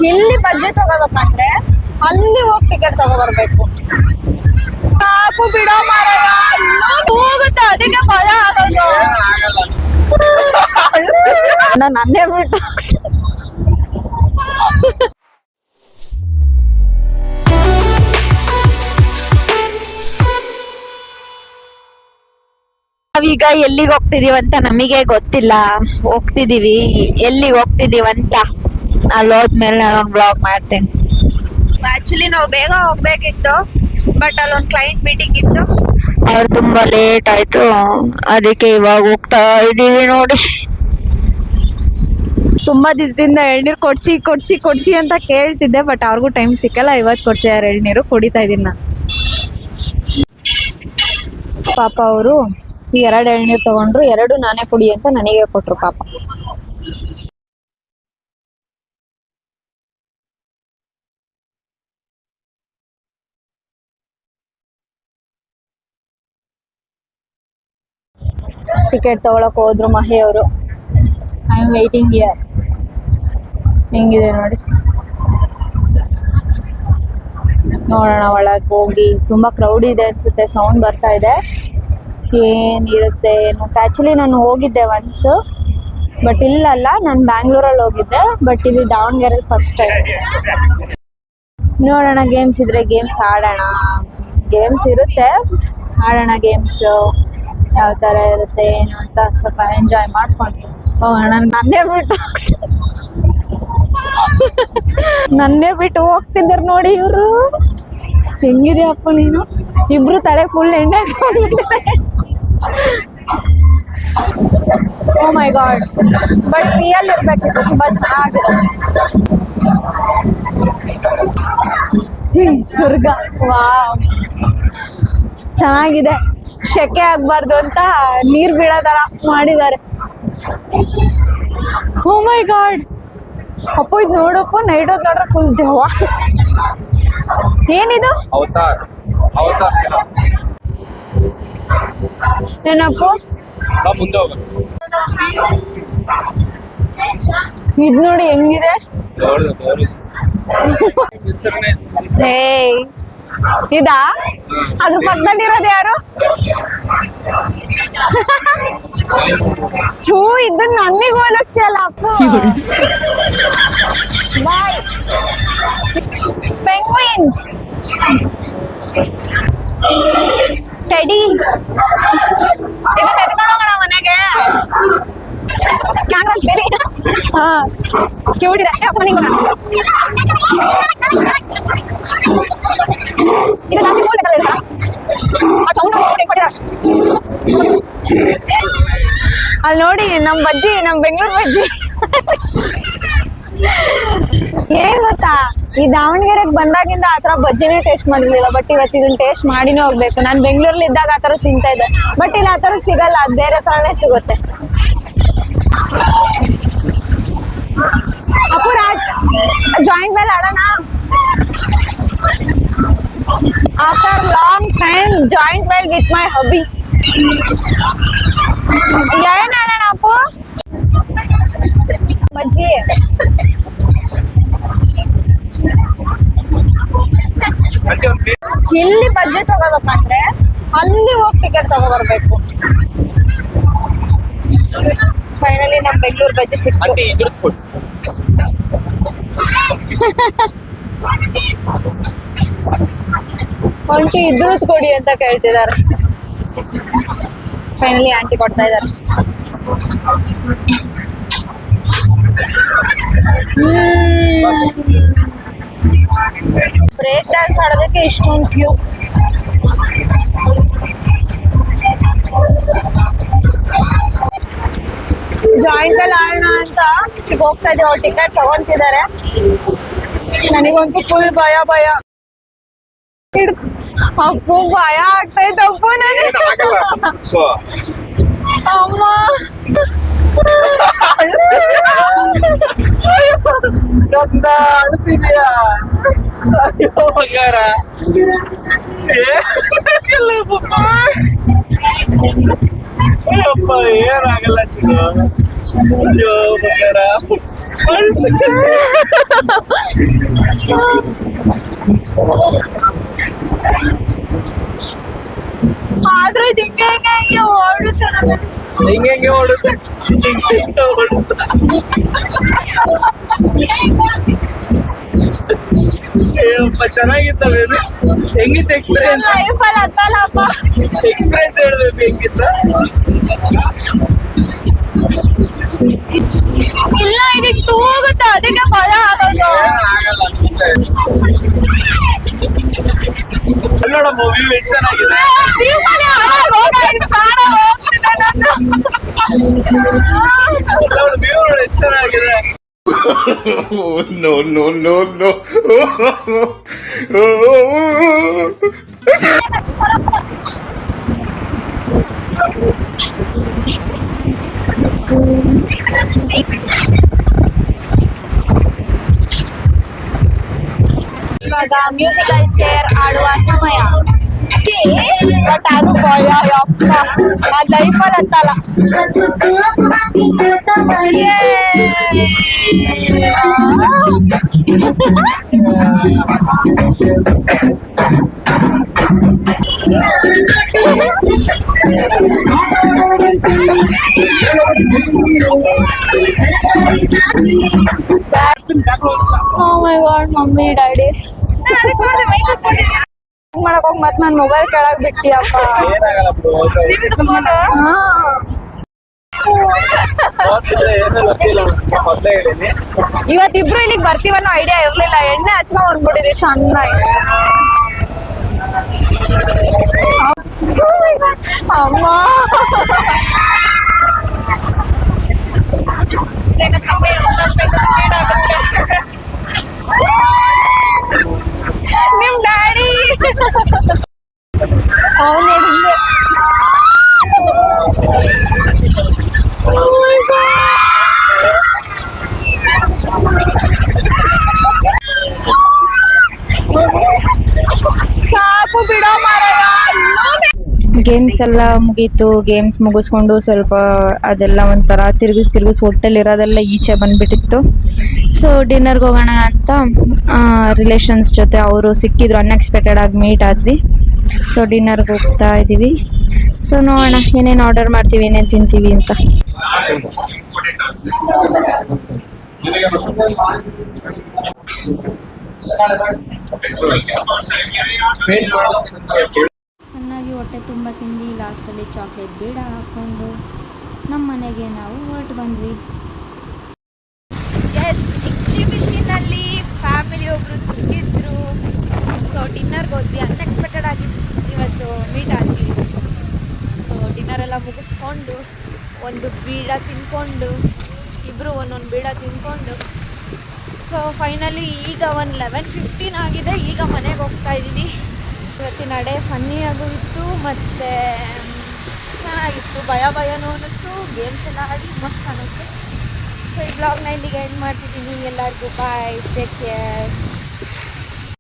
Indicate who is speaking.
Speaker 1: ಇಲ್ಲಿ ಬಜ್ಜಿ ತಗೋಬೇಕಂದ್ರೆ ಅಲ್ಲಿ ಹೋಗಿ ಟಿಕೆಟ್ ತಗೋಬರ್ಬೇಕು. ಸಾಕು ಬಿಡೋ ಮಾರಾಯ, ಹೋಗುತ್ತೆ ಅದಕ್ಕೆ ಭಯ ಆಗೋದು. ನನ್ನೇ ಬಿಟ್ಟು ನಾವೀಗ ಎಲ್ಲಿಗೆ ಹೋಗ್ತಿದೀವಂತ ನಮಗೆ ಗೊತ್ತಿಲ್ಲ. ಹೋಗ್ತಿದೀವಿ, ಎಲ್ಲಿಗೆ ಹೋಗ್ತಿದೀವಂತ ಅಲ್ಲಿ ಹೋದ್ಮೇಲೆ ನಾನು ಬ್ಲಾಗ್ ಮಾಡ್ತೇನೆ. ಆಕ್ಚುಲಿ ನಾವು ಬೇಗ ಹೋಗ್ಬೇಕಿತ್ತು, ಬಟ್ ಅಲ್ಲೊಂದು ಕ್ಲೈಂಟ್ ಮೀಟಿಂಗ್ ಇತ್ತು, ಅವ್ರು ತುಂಬಾ ಲೇಟ್ ಆಯ್ತು, ಅದಕ್ಕೆ ಇವಾಗ ಹೋಗ್ತಾ ಇದೀವಿ ನೋಡಿ. ತುಂಬಾ ದಿವಸದಿಂದ ಎಳ್ನೀರು ಕೊಡ್ಸಿ ಕೊಡ್ಸಿ ಕೊಡ್ಸಿ ಅಂತ ಕೇಳ್ತಿದ್ದೆ, ಬಟ್ ಅವ್ರಿಗೂ ಟೈಮ್ ಸಿಕ್ಕಲ್ಲ. ಇವತ್ತು ಕೊಡ್ಸಿದಾರೆ ಎಳ್ನೀರು, ಕುಡಿತಾ ಇದೀನಿ ನಾನು. ಪಾಪ ಅವರು 2 ಎಳ್ನೀರು ತಗೊಂಡ್ರು, 2 ನಾನೇ ಕುಡಿ ಅಂತ ನನಗೆ ಕೊಟ್ರು ಪಾಪ. ಟಿಕೆಟ್ ತಗೊಳಕ್ ಹೋದ್ರು ಮಹಿ ಅವರು. I am waiting here. ಹೆಂಗಿದೆ ನೋಡಿ, ನೋಡೋಣ ಒಳಗೆ ಹೋಗಿ. ತುಂಬಾ ಕ್ರೌಡ್ ಇದೆ ಅನ್ಸುತ್ತೆ, ಸೌಂಡ್ ಬರ್ತಾ ಇದೆ. ಏನಿರುತ್ತೆ ಏನು ಅಂತ. ಆಕ್ಚುಲಿ ನಾನು ಹೋಗಿದ್ದೆ ಒನ್ಸ್, ಬಟ್ ಇಲ್ಲಲ್ಲ, ನಾನು ಬ್ಯಾಂಗ್ಳೂರಲ್ಲಿ ಹೋಗಿದ್ದೆ, ಬಟ್ ಇಲ್ಲಿ ದಾವಣಗೆರೆಯಲ್ಲಿ ಫಸ್ಟ್ ಟೈಮ್. ನೋಡೋಣ, ಗೇಮ್ಸ್ ಇದ್ರೆ ಗೇಮ್ಸ್ ಆಡೋಣ. ಗೇಮ್ಸ್ ಇರುತ್ತೆ, ಆಡೋಣ ಗೇಮ್ಸ್. ಯಾವ ಥರ ಇರುತ್ತೆ ಏನು ಅಂತ ಸ್ವಲ್ಪ ಎಂಜಾಯ್ ಮಾಡ್ಕೊಂಡು ಹೋಗೋಣ. ನನ್ನೇ ಬಿಟ್ಟು ಹೋಗ್ತಿದ್ದಾರೆ ನೋಡಿ ಇವರು. ಹೆಂಗಿದೆಯಪ್ಪ ನೀನು, ಇಬ್ರು ತಲೆ ಫುಲ್ ಎಣ್ಣೆ ಹಾಕೊಂಡಿದ್ದಾರೆ. ಓ ಮೈ ಗಾಡ್, ಬಟ್ ರಿಯಲ್ ಇರ್ಬೇಕಿತ್ತು, ತುಂಬಾ ಚೆನ್ನಾಗಿದೆ. ಸ್ವರ್ಗ, ವಾವ್, ಚೆನ್ನಾಗಿದೆ. ಶೆಕೆ ಆಗ್ಬಾರ್ದು ಅಂತ ನೀರ್ ಬೀಳೋ ತರ ಮಾಡಿದ್ದಾರೆ. ಓ ಮೈ ಗಾಡ್, ಅಪ್ಪ ಇದು ನೋಡಪ್ಪ, ನೈಟ್ ಹೊತ್ತು ನೋಡ್ರೆ ಫುಲ್ ದೆವ್ವ. ಏನಿದು ಏನಪ್ಪ? ಇದ್ ನೋಡಿ ಹೆಂಗಿದೆ. ಏಯ್ ಇದಾ? ಅದ್ರ ಪಕ್ಕದಲ್ಲಿರೋದು ಯಾರು? ಚೂ, ಇದನ್ನ ನನಗೆ ಹೋಲಿಸ್ತೀಯಲ್ಲ ಅಪ್ಪ. ಬಾಯ್ ಪೆಂಗ್ವಿನ್ಸ್, ಟೆಡಿ. ಇದನ್ನ ಎತ್ಕೊಂಡು ಹೋಗೋಣ ಮನೆಗೆ. ಹಾ, ಕ್ಯೂಟ್ ಇದೆ ಅಪ್ಪ. ನೀವು ಇದು ಜಾಸ್ತಿ ಕೋಲ್ಡ್ ಇರಲ್ಲ, ಆ ಸೌಂಡ್ ಅಲ್ಲಿ ನೋಡಿ. ನಮ್ ಬಜ್ಜಿ, ನಮ್ ಬೆಂಗಳೂರು ಬಜ್ಜಿ. ಏನ್ ಗೊತ್ತಾ, ಈ ದಾವಣಗೆರೆಗೆ ಬಂದಾಗಿಂದ ಆತರ ಬಜ್ಜಿನೇ ಟೇಸ್ಟ್ ಮಾಡಿರ್ಲಿಲ್ಲ, ಬಟ್ ಇವತ್ತು ಇದನ್ನ ಟೇಸ್ಟ್ ಮಾಡಿನೇ ಹೋಗ್ಬೇಕು. ನಾನು ಬೆಂಗಳೂರಲ್ಲಿ ಇದ್ದಾಗ ಆತರ ತಿಂತಾ ಇದ್ದೆ, ಬಟ್ ಇಲ್ಲಿ ಆತರ ಸಿಗಲ್ಲ, ಅದು ಬೇರೆ ತರನೇ ಸಿಗುತ್ತೆ. ಅಪ್ಪು ರಾಟ್ ಜಾಯಿಂಟ್ ಮೇಲೆ ಆಡೋಣ. After long time joint well with my ಹಬ್ಬಿ. ಏನ್ ಆಡೋಣ ಅಪ್ಪು? ಬಜ್ಜಿ. ಇಲ್ಲಿ ಬಜ್ಜಿ ತಗೋಬೇಕಂದ್ರೆ ಅಲ್ಲಿ ಹೋಗಿ ಟಿಕೆಟ್ ತಗೋಬರ್ಬೇಕು. ಫೈನಲಿ ನಮ್ ಬೆಂಗಳೂರು ಬಜ್ಜಿ ಸಿಕ್ತು. ಆಂಟಿ ಇದ್ರದ್ದು ಕೊಡಿ ಅಂತ ಕೇಳ್ತಿದ್ದಾರೆ. ಫೈನಲಿ ಆಂಟಿ ಕೊಡ್ತಾ ಇದ್ದಾರೆ. ಬ್ರೇಕ್ ಡ್ಯಾನ್ಸ್ ಆಡೋದಕ್ಕೆ ಇಷ್ಟೊಂದು ಕ್ಯೂ. ಜಾಯಿಂಟ್ ವೆಲ್ ಆಡೋಣ ಅಂತ ಹೋಗ್ತಾ ಇದ್ದೀವಿ. ಅವ್ರು ಟಿಕೆಟ್ ತಗೊಂತಿದ್ದಾರೆ. ನನಗಂತೂ ಫುಲ್ ಭಯ ಭಯ. ಅಪ್ಪು ಭಯ ಆಗ್ತೈತೆ ಅಪ್ಪು ನನಗೆ. ಅಮ್ಮ
Speaker 2: ಅಳ್ತಿದ್ಯಾ? ಅಯ್ಯೋ ಬಂಗಾರ, ಅಯ್ಯಪ್ಪ ಏನಾಗಲ್ಲ ಚಿಕ್ಕ. ಅಯ್ಯೋ ಬಂಗಾರ,
Speaker 1: ಆದ್ರೂ ಇದು ಹಿಂಗೆ ಓಡುತ್ತೆ
Speaker 2: ಹಿಂಗೆ ಓಡುತ್ತೆ ಹಿಂಗೆ ಓಡುತ್ತೆ. ಅಯ್ಯಪ್ಪ ಚೆನ್ನಾಗಿತ್ತವೆ ಇದು. ಹೆಂಗಿತ್ತು ಎಕ್ಸ್ಪೀರಿಯನ್ಸ್?
Speaker 1: ಲೈಫಲ್ಲಿ ಹತ್ತಲ್ಲಪ್ಪ.
Speaker 2: ಎಕ್ಸ್ಪೀರಿಯನ್ಸ್ ಹೇಳ್ಬೇಕು ಹೆಂಗಿತ್ತು?
Speaker 1: ಇಲ್ಲ ಇದಕ್ಕೆ ತೂಗುತ್ತೆ ಅದಕ್ಕೆ ಭಯ ಆಗೋದು.
Speaker 2: ನೋಡಮ್ಮ ವ್ಯೂ ಎಷ್ಟು ಚೆನ್ನಾಗಿದೆ. ವ್ಯೂ ನೋಡಿ ಎಷ್ಟು ಚೆನ್ನಾಗಿದೆ.
Speaker 3: no, no, no, no.
Speaker 1: ಇವಾಗ ಮ್ಯೂಸಿಕಲ್ ಚೇರ್ ಆಡುವ ಸಮಯ. ಬಟ್ ಅದು ಭಯ ಯಪ್ಪ, ಆ ಲೈಫಲ್ಲಿ ಹತ್ತಲ್ಲ. Oh my god, mummy daddy ಮಾಡಕ್ ಹೋಗಿ ಮತ್ ನನ್ ಮೊಬೈಲ್ ಕೆಳಗ್ ಬಿಟ್ಟಿಯಪ್ಪ.
Speaker 2: ಏನಾಗಲ್ಲ ಬಿಡು, ಮೊದ್ಲೇ ಹೇಳಿನಿ.
Speaker 1: ಇವತ್ತಿಬ್ರು ಇಲ್ಲಿಗೆ ಬರ್ತೀವನ್ನೋ ಐಡಿಯಾ ಇರ್ಲಿಲ್ಲ. ಎಣ್ಣೆ ಹಚ್ಕೊಂಡ್ ಹೊಂದ್ಬಿಟ್ಟಿದೆ ಚೆನ್ನಾಗಿ. ಅಮ್ಮ ನಿಮ್ ಡ್ಯಾಡಿ ಅವನು ಹಿಂಗೆ ಸಾಕು ಬಿಡೋ ಮಾರಾಯ. ಗೇಮ್ಸ್ ಎಲ್ಲ ಮುಗೀತು. ಗೇಮ್ಸ್ ಮುಗಿಸ್ಕೊಂಡು ಸ್ವಲ್ಪ ಅದೆಲ್ಲ ಒಂಥರ ತಿರುಗಿಸ್ ಹೊಟ್ಟೆಲಿರೋದೆಲ್ಲ ಈಚೆ ಬಂದ್ಬಿಟ್ಟಿತ್ತು. ಸೊ ಡಿನ್ನರ್ಗೆ ಹೋಗೋಣ ಅಂತ ರಿಲೇಷನ್ಸ್ ಜೊತೆ ಅವರು ಸಿಕ್ಕಿದ್ರು, ಅನ್ಎಕ್ಸ್ಪೆಕ್ಟೆಡ್ ಆಗಿ ಮೀಟ್ ಆದ್ವಿ. ಸೊ ಡಿನ್ನರ್ಗೆ ಹೋಗ್ತಾ ಇದ್ದೀವಿ. ಸೊ ನೋಡೋಣ ಏನೇನು ಆರ್ಡರ್ ಮಾಡ್ತೀವಿ, ಏನೇನು ತಿಂತೀವಿ ಅಂತ.
Speaker 4: ಚೆನ್ನಾಗಿ ಹೊಟ್ಟೆ ತುಂಬ ತಿಂದು ಲಾಸ್ಟಲ್ಲಿ ಚಾಕ್ಲೇಟ್ ಬೇಡ ಹಾಕ್ಕೊಂಡು ನಮ್ಮ ಮನೆಗೆ ನಾವು ಹೊರಟು ಬಂದ್ವಿ.
Speaker 1: ಎಸ್, ಎಕ್ಸಿಬಿಷನಲ್ಲಿ ಫ್ಯಾಮಿಲಿ ಒಬ್ಬರು ಸಿಕ್ಕಿದ್ರು. ಸೊ ಡಿನ್ನರ್ಗೆ ಹೋದ್ವಿ. ಅನ್ಎಕ್ಸ್ಪೆಕ್ಟೆಡ್ ಆಗಿ ಇವತ್ತು ಮೀಟ್ ಆದ್ವಿ. ಸೊ ಡಿನ್ನರ್ ಎಲ್ಲ ಮುಗಿಸ್ಕೊಂಡು ಒಂದು ಬೀಡ ತಿನ್ಕೊಂಡು, ಇಬ್ಬರು ಒಂದೊಂದು ಬೀಡ ತಿನ್ಕೊಂಡು, ಸೊ ಫೈನಲಿ ಈಗ 11:15 ಆಗಿದೆ. ಈಗ ಮನೆಗೆ ಹೋಗ್ತಾ ಇದ್ದೀವಿ. ಇವತ್ತಿನ ಡೇ ಫನ್ನಿಯಾಗೂ ಇತ್ತು ಮತ್ತು ಚೆನ್ನಾಗಿತ್ತು. ಭಯನೂ ಅನ್ನಿಸ್ತು. ಗೇಮ್ಸ್ ಎಲ್ಲ ಆಡಿ ಮಸ್ತ್ ಅನ್ನಿಸ್ತು. ಸೊ ಈ ಬ್ಲಾಗ್ನ ಇಲ್ಲಿಗೆ ಎಂಡ್ ಮಾಡ್ತಿದ್ದೀನಿ. ಎಲ್ಲರಿಗೂ ಬಾಯ್, ಟೇಕ್ ಕೇರ್.